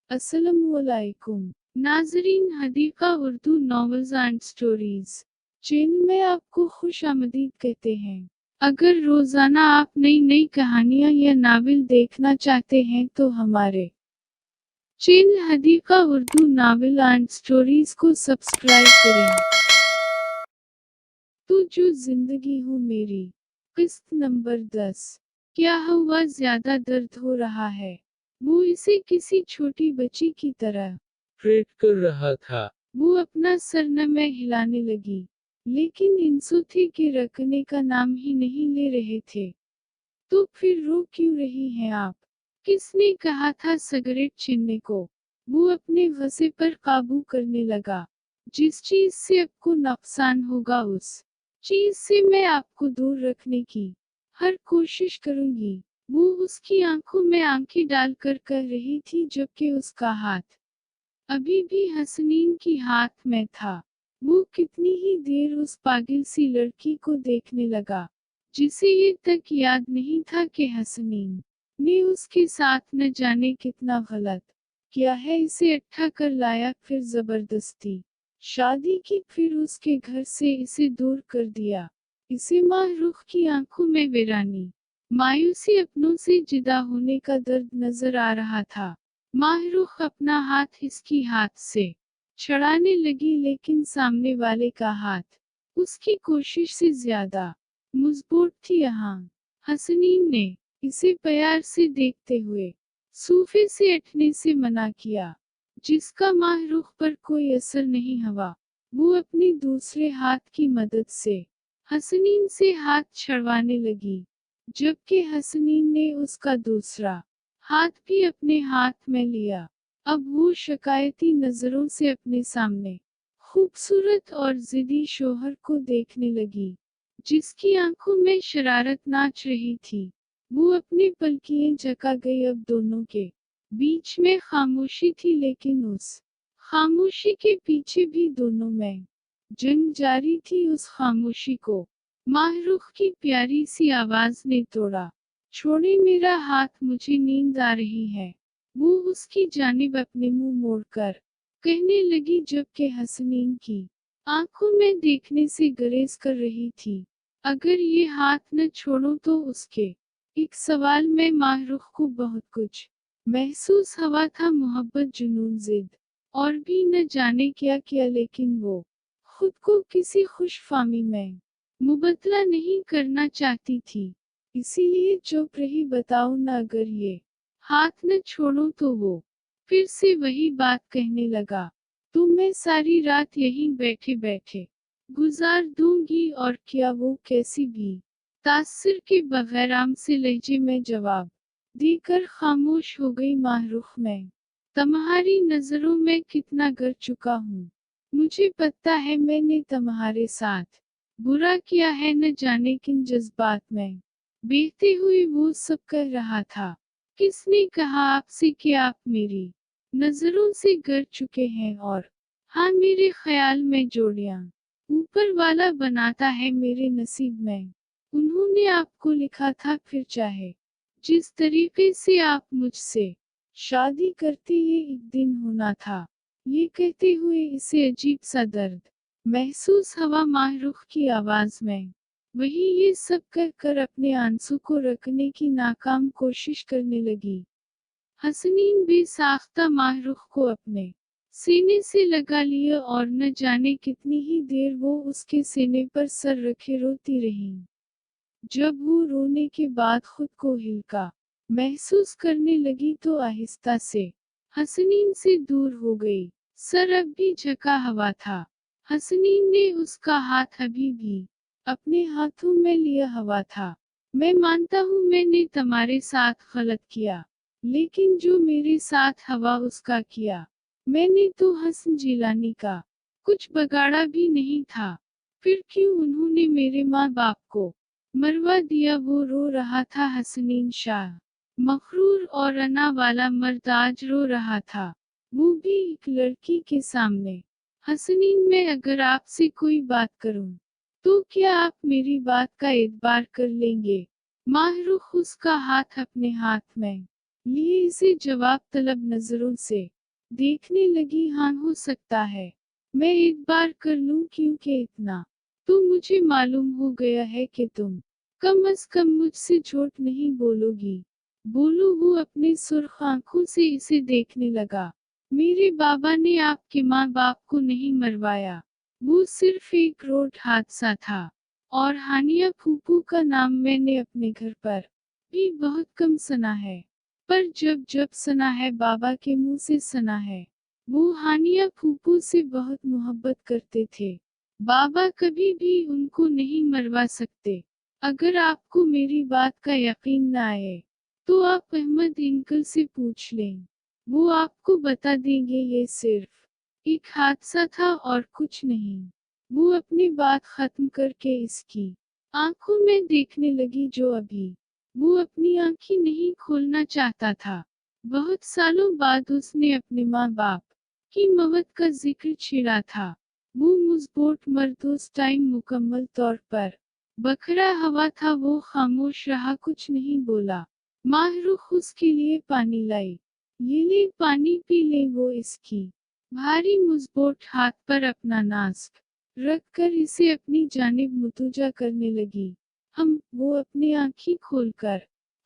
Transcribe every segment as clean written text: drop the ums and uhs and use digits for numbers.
अस्सलामुअलैकुम नाजरीन, Hadika Urdu novels and stories channel में आपको खुश आमदीद कहते हैं। अगर रोजाना आप नई नई कहानियां या नावल देखना चाहते हैं तो हमारे channel Hadika Urdu novel and stories को सब्सक्राइब करें। तू जो जिंदगी हो मेरी, किस्त नंबर 10। क्या हुआ, ज्यादा दर्द हो रहा है? वो इसे किसी छोटी बच्ची की तरह ट्रीट कर रहा था। वो अपना सर नम हिलाने लगी, लेकिन इंसू थे कि रखने का नाम ही नहीं ले रहे थे। तो फिर रो क्यों रही हैं आप? किसने कहा था सिगरेट छीनने को? वो अपने गुस्से पर काबू करने लगा। जिस चीज से आपको नुकसान होगा उस चीज से मैं आपको दूर रखने की हर कोशिश करूंगी। वो उसकी आंखों में आंखें डालकर कह रही थी, जबकि उसका हाथ अभी भी हसनीन की हाथ में था। वो कितनी ही देर उस पागल सी लड़की को देखने लगा, जिसे ये तक याद नहीं था कि हसनीन ने उसके साथ न जाने कितना गलत किया है। इसे अट्ठा कर लाया, फिर जबरदस्ती शादी की, फिर उसके घर से इसे दूर कर दिया। इसे माहरूख की आंखों में वीरानी, मायूसी, अपनों से जुदा होने का दर्द नजर आ रहा था। माहरूख अपना हाथ इसकी हाथ से छड़ाने लगी, लेकिन सामने वाले का हाथ उसकी कोशिश से ज्यादा मजबूत थी। यहाँ हसनीन ने इसे प्यार से देखते हुए सूफे से उठने से मना किया, जिसका माहरूख पर कोई असर नहीं हुआ। वो अपने दूसरे हाथ की मदद से हसनीन से हाथ छड़वाने लगी, जबकि हसनीन ने उसका दूसरा हाथ भी अपने हाथ में लिया। अब वो शिकायती नजरों से अपने सामने खूबसूरत और जिद्दी शोहर को देखने लगी, जिसकी आंखों में शरारत नाच रही थी। वो अपनी पलकियां झका गई। अब दोनों के बीच में खामोशी थी, लेकिन उस खामोशी के पीछे भी दोनों में जंग जारी थी। उस खामोशी को माहरूख की प्यारी सी आवाज ने तोड़ा। छोड़े मेरा हाथ, मुझे नींद आ रही है। वो उसकी जानिब अपने मुंह मोड़कर कहने लगी, जबकि हसनीन की आंखों में देखने से गुरेज कर रही थी। अगर ये हाथ न छोड़ो तो उसके एक सवाल में माहरूख को बहुत कुछ महसूस हुआ था, मोहब्बत, जुनून, जिद और भी न जाने क्या किया, लेकिन वो खुद को किसी खुशफहमी में मुबतला नहीं करना चाहती थी। इसीलिए चुप रही। बताओ ना, अगर ये हाथ न छोड़ो तो वो फिर से वही बात कहने लगा, तो मैं सारी रात यहीं बैठे बैठे गुजार दूंगी। और क्या? वो कैसी भी तासिर के बगैर आम से लहजे में जवाब देकर खामोश हो गई। माहरूख, मैं तुम्हारी नजरों में कितना गिर चुका हूँ। मुझे पता है मैंने तुम्हारे साथ बुरा किया है, न जाने किन जज्बात में बहते हुए वो सब कर रहा था। किसने कहा आपसे कि आप मेरी नजरों से गिर चुके हैं? और हाँ, मेरे ख्याल में जोड़ियां ऊपर वाला बनाता है मेरे नसीब में। उन्होंने आपको लिखा था, फिर चाहे जिस तरीके से आप मुझसे शादी करते, ये एक दिन होना था। ये कहते हुए इसे अजीब सा दर्द महसूस हुआ माहरूख की आवाज में। वही ये सब कह कर अपने आंसू को रखने की नाकाम कोशिश करने लगी। हसनीन बेसाख्ता माहरूख को अपने सीने से लगा लिया, और न जाने कितनी ही देर वो उसके सीने पर सर रखे रोती रही। जब वो रोने के बाद खुद को हल्का महसूस करने लगी तो आहिस्ता से हसनीन से दूर हो गई। सर अब भी झुका हुआ था। हसनीन ने उसका हाथ अभी भी अपने हाथों में लिया हुआ था। मैं मानता हूँ मैंने तुम्हारे साथ गलत किया, लेकिन जो मेरे साथ हुआ उसका किया मैंने तो हसन जिलानी का कुछ बगाड़ा भी नहीं था। फिर क्यों उन्होंने मेरे माँ बाप को मरवा दिया? वो रो रहा था। हसनीन शाह मखरूर और अना वाला मर्द आज रो रहा था, वो भी एक लड़की के सामने। हसनीन, मैं अगर आपसे कोई बात करूं तो क्या आप मेरी बात का एतबार कर लेंगे? माहरूख उसका हाथ अपने हाथ में लिए इसे जवाब तलब नजरों से देखने लगी, हाँ हो सकता है। मैं एक बार कर लूं, क्योंकि इतना तो मुझे मालूम हो गया है कि तुम कम अज कम मुझसे झूठ नहीं बोलोगी। बोलो। वो अपने सुर्ख आंखों से इसे देखने लगा। मेरे बाबा ने आपके माँ बाप को नहीं मरवाया। वो सिर्फ एक रोड हादसा था। और हानिया फूफू का नाम मैंने अपने घर पर भी बहुत कम सुना है। पर जब जब सुना है, बाबा के मुंह से सुना है। वो हानिया फूफू से बहुत मोहब्बत करते थे। बाबा कभी भी उनको नहीं मरवा सकते। अगर आपको मेरी बात का यकीन न आए, तो आप अहमद अंकल से पूछ लें। वो आपको बता देंगे ये सिर्फ एक हादसा था और कुछ नहीं। वो अपनी बात खत्म करके इसकी आंखों में देखने लगी, जो अभी वो अपनी आंखें नहीं खोलना चाहता था। बहुत सालों बाद उसने अपने माँ बाप की मौत का जिक्र छेड़ा था। वो मुस्बोट मर्द उस टाइम मुकम्मल तौर पर बखरा हवा था। वो खामोश रहा, कुछ नहीं बोला। माहरुख उसके लिए पानी लाई। ये ले पानी पी ले। वो इसकी भारी मुस्बोट हाथ पर अपना नास्क रख कर इसे अपनी जानिब मुतुजा करने लगी। वो अपनी आंखें खोलकर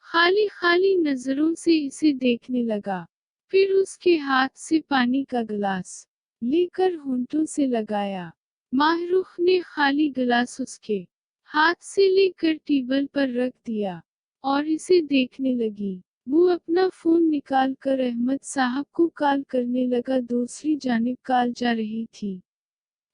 खाली खाली नजरों से इसे देखने लगा। फिर उसके हाथ से पानी का गिलास लेकर होंठों से लगाया। माहरुख ने खाली गिलास उसके हाथ से लेकर टेबल पर रख दिया और इसे देखने लगी। वो अपना फोन निकाल कर अहमद साहब को कॉल करने लगा। दूसरी जानिब कॉल जा रही थी।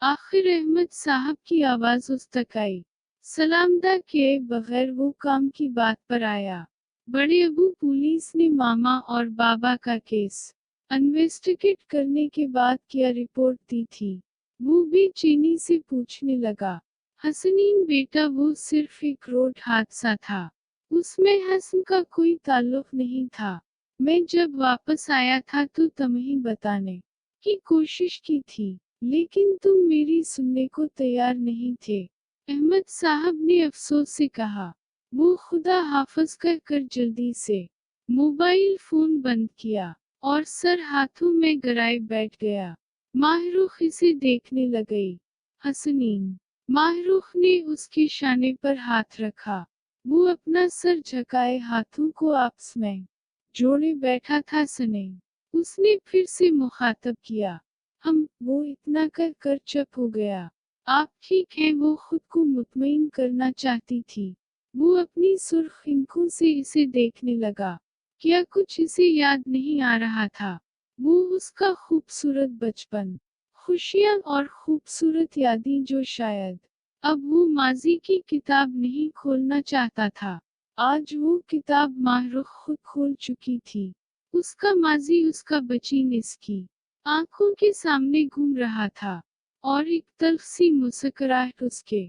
आखिर अहमद साहब की आवाज उस तक आई। सलामदा किए बगैर वो काम की बात पर आया। बड़े अबू पुलिस ने मामा और बाबा का केस इन्वेस्टिगेट करने के बाद क्या रिपोर्ट दी थी। वो भी चीनी से पूछने लगा। हसनीन बेटा, वो सिर्फ एक रोड हादसा था। उसमें हसन का कोई ताल्लुक नहीं था। मैं जब वापस आया था तो तुम्हें बताने की कोशिश की थी, लेकिन तुम मेरी सुनने को तैयार नहीं थे। अहमद साहब ने अफसोस से कहा। वो खुदा हाफिज कहकर जल्दी से मोबाइल फोन बंद किया और सर हाथों में गिराए बैठ गया। माहरुख इसे देखने लगी। हसनीन। माहरुख ने उसके शाने पर हाथ रखा। वो अपना सर झुकाए हाथों को आपस में जोड़े बैठा था। सने उसने फिर से मुखातब किया। वो इतना कर कर चुप हो गया। आप ठीक हैं? वो खुद को मुतमईन करना चाहती थी। वो अपनी सुर्ख आंखों से इसे देखने लगा। क्या कुछ इसे याद नहीं आ रहा था? वो उसका खूबसूरत बचपन, खुशियां और खूबसूरत यादें जो शायद अब वो माजी की किताब नहीं खोलना चाहता था। आज वो किताब माहरुख खुद खोल चुकी थी। उसका माजी, उसका बचीन इसकी आंखों के सामने घूम रहा था और एक तल्ख सी मुस्कुराहट उसके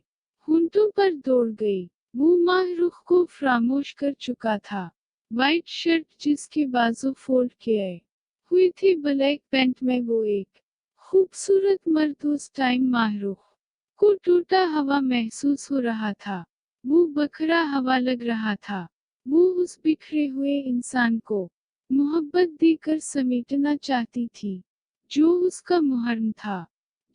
होंठों पर दौड़ गई। वो माहरुख को फरामोश कर चुका था। वाइट शर्ट जिसके बाजू फोल्ड किए हुए थे, ब्लैक पैंट में वो एक खूबसूरत मर्द। उस टाइम माहरुख को टूटा हवा महसूस हो रहा था। वो बखरा हवा लग रहा था। वो उस बिखरे हुए इंसान को मोहब्बत देकर समेटना चाहती थी, जो उसका मुहर्रम था,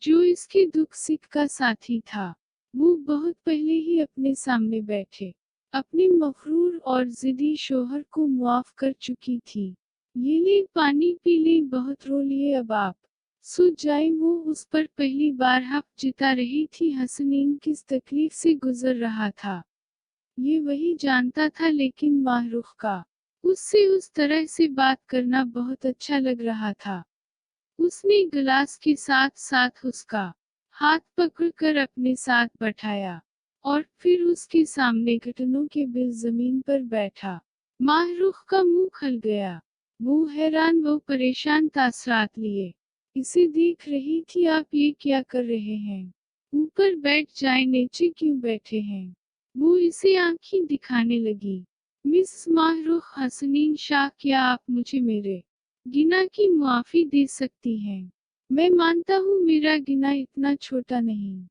जो इसके दुख सुख का साथी था। वो बहुत पहले ही अपने सामने बैठे अपने मगरूर और जिद्दी शोहर को मुआफ कर चुकी थी। ये ले पानी पी ले, बहुत रो लिए, अब आप सो जाए। वो उस पर पहली बार हक जिता रही थी। हसनीन किस तकलीफ से गुजर रहा था, ये वही जानता था, लेकिन माहरुख का उससे उस तरह से बात करना बहुत अच्छा लग रहा था। उसने गिलास के साथ साथ उसका हाथ पकड़कर अपने साथ बैठाया और फिर उसके सामने घुटनों के बिल जमीन पर बैठा। माहरुख का मुंह खल गया। वो हैरान, वो परेशान तासरात लिए इसे देख रही थी। आप ये क्या कर रहे हैं? ऊपर बैठ जाए, नीचे क्यों बैठे हैं? वो इसे आंखें दिखाने लगी। मिस माहरुख हसनीन शाह, क्या आप मुझे मेरे गिना की मुआफी दे सकती हैं? मैं मानता हूँ मेरा गिना इतना छोटा नहीं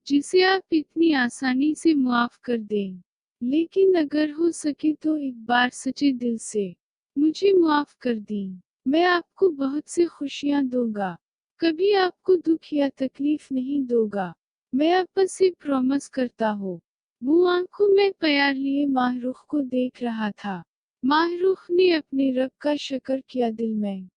जिसे आप इतनी आसानी से मुआफ कर दें, लेकिन अगर हो सके तो एक बार सच्चे दिल से मुझे मुआफ कर दें। मैं आपको बहुत से खुशियाँ दूंगा, कभी आपको दुख या तकलीफ नहीं दूंगा, मैं आपसे प्रॉमिस करता हूँ। वो आंखों में प्यार लिए माहरूख को देख रहा था। माहरूख ने अपने रब का शुक्र किया दिल में,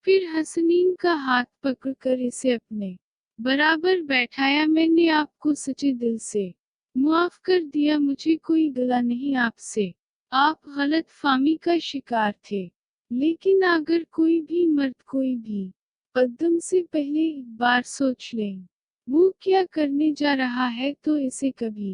फिर हसनीन का हाथ पकड़कर इसे अपने बराबर बैठाया। मैंने आपको सच्चे दिल से मुआफ कर दिया, मुझे कोई गिला नहीं आपसे। आप गलत फाहमी का शिकार थे, लेकिन अगर कोई भी मर्द कोई भी कदम से पहले एक बार सोच लें वो क्या करने जा रहा है, तो इसे कभी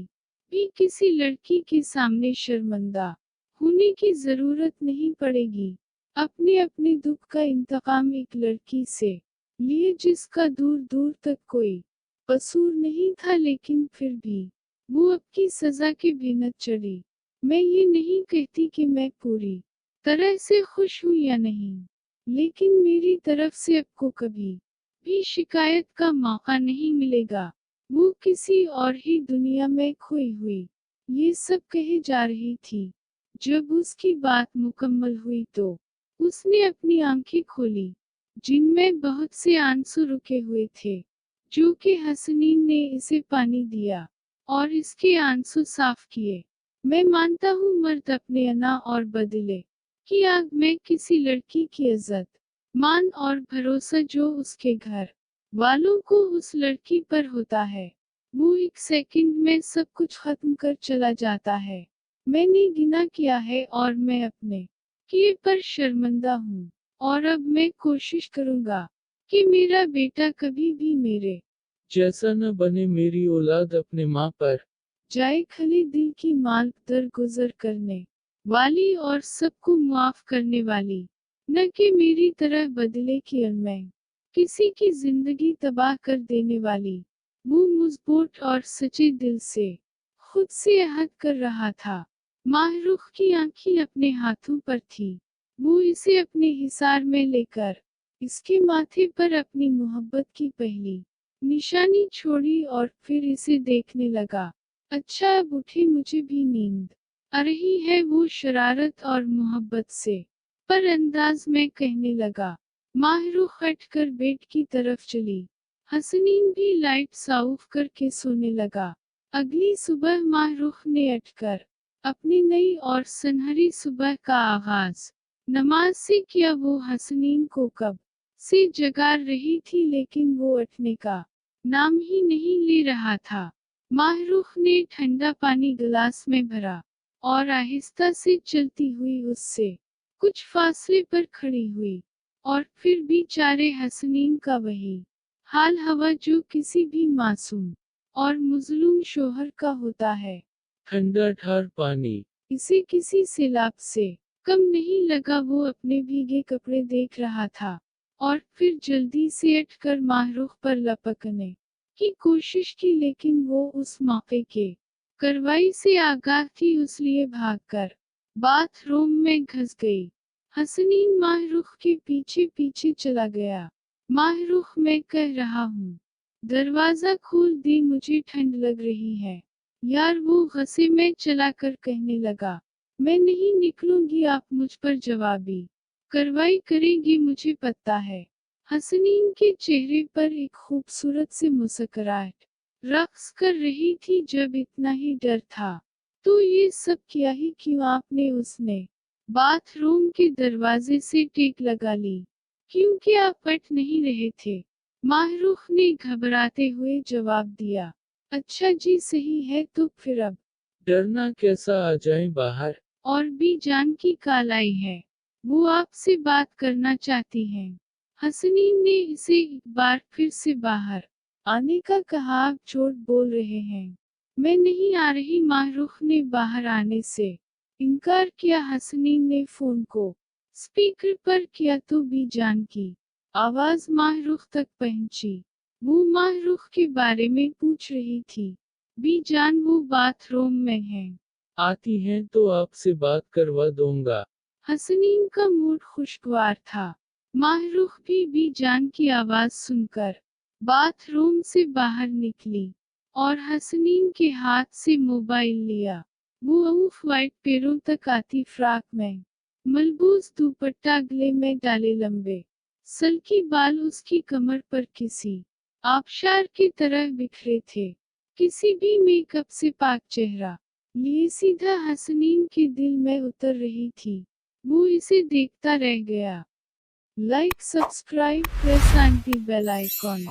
भी किसी लड़की के सामने शर्मिंदा होने की जरूरत नहीं पड़ेगी। अपने अपने दुख का इंतकाम एक लड़की से लिए जिसका दूर दूर तक कोई कसूर नहीं था, लेकिन फिर भी वो अब की सजा के बेनत चढ़ी। मैं ये नहीं कहती कि मैं पूरी तरह से खुश हूँ या नहीं, लेकिन मेरी तरफ से आपको कभी भी शिकायत का मौका नहीं मिलेगा। वो किसी और ही दुनिया में खोई हुई ये सब कहे जा रही थी। जब उसकी बात मुकम्मल हुई तो उसने अपनी आंखें खोली, जिनमें बहुत से आंसू रुके हुए थे, जो कि हसनीन ने इसे पानी दिया और इसके आंसू साफ किए। मैं मानता हूँ मर्द अपने अना और बदले की आग में किसी लड़की की इज्जत, मान और भरोसा जो उसके घर वालों को उस लड़की पर होता है, वो एक सेकंड में सब कुछ खत्म कर चला जाता है। मैंने गिना किया है और मैं अपने किए पर शर्मिंदा हूँ, और अब मैं कोशिश करूँगा कि मेरा बेटा कभी भी मेरे जैसा न बने। मेरी औलाद अपने माँ पर जाए खली दिल की माल दर गुजर करने वाली और सबको मुआफ करने वाली, न कि मेरी तरह बदले की मैं किसी की जिंदगी तबाह कर देने वाली। वो मजबूत और सच्चे दिल से खुद से अहद कर रहा था। माहरूख की आंखें अपने हाथों पर थी। वो इसे अपने हिसार में लेकर इसके माथे पर अपनी मोहब्बत की पहली निशानी छोड़ी और फिर इसे देखने लगा। अच्छा अब उठे, मुझे भी नींद आ रही है, वो शरारत और मोहब्बत से पर अंदाज में कहने लगा। माहरूख हटकर बेड की तरफ चली। हसनीन भी लाइट ऑफ करके सोने लगा। अगली सुबह माहरूख ने उठकर अपनी नई और सुनहरी सुबह का आगाज नमाज से किया। वो हसनीन को कब से जगा रही थी, लेकिन वो उठने का नाम ही नहीं ले रहा था। माहरूख ने ठंडा पानी गिलास में भरा और आहिस्ता से चलती हुई उससे कुछ फासले पर खड़ी हुई, और फिर भी चारे हसनीन का वही हाल हवा जो किसी भी मासूम और मजलूम शोहर का होता है। ठंडा ठार पानी इसे किसी सैलाब से कम नहीं लगा। वो अपने भीगे कपड़े देख रहा था और फिर जल्दी से उठकर माहरूख पर लपकने की कोशिश की, लेकिन वो उस मौके के कार्रवाई से आगाह थी, इसलिए भागकर बाथरूम में घुस गई। हसनीन माहरूख के पीछे पीछे चला गया। माहरूख, मैं कह रहा हूँ, दरवाजा खोल दे, मुझे ठंड लग रही है यार। वो गुस्से में चलाकर कहने लगा, मैं नहीं निकलूंगी, आप मुझ पर जवाबी कार्रवाई करेंगे, मुझे पता है। हसनीन के चेहरे पर एक खूबसूरत सी मुस्कुराहट रक्स कर रही थी। जब इतना ही डर था तो ये सब किया ही क्यों आपने? उसने बाथरूम के दरवाजे से टेक लगा ली, क्योंकि आप पट नहीं रहे थे। माहरूख ने घबराते हुए जवाब दिया, अच्छा जी सही है, तो फिर अब डरना कैसा, आ जाए बाहर। और भी जान की काल आई है, वो आपसे बात करना चाहती हैं। हसनीन ने इसे एक बार फिर से बाहर आने का कहा। आप झूठ बोल रहे हैं, मैं नहीं आ रही। माहरूख ने बाहर आने से इनकार किया। हसनीन ने फोन को स्पीकर पर किया तो भी जान की आवाज माहरूख तक पहुंची। वो माहरूख के बारे में पूछ रही थी। भी जान वो बाथरूम में है, आती हैं तो आपसे बात करवा दूंगा। हसनीन का मूड खुशगवार था। माहरूख भी जान की आवाज सुनकर बाथरूम से बाहर निकली और हसनीन के हाथ से मोबाइल लिया। वो ऑफ वाइट पैरों तक आती फ्रॉक में मलबूस दुपट्टा गले में डाले लंबे सल्की बाल उसकी कमर पर किसी आबशार की तरह बिखरे थे। किसी भी मेकअप से पाक चेहरा लिए सीधा हसनीन के दिल में उतर रही थी। वो इसे देखता रह गया। Like, subscribe, press and the bell icon.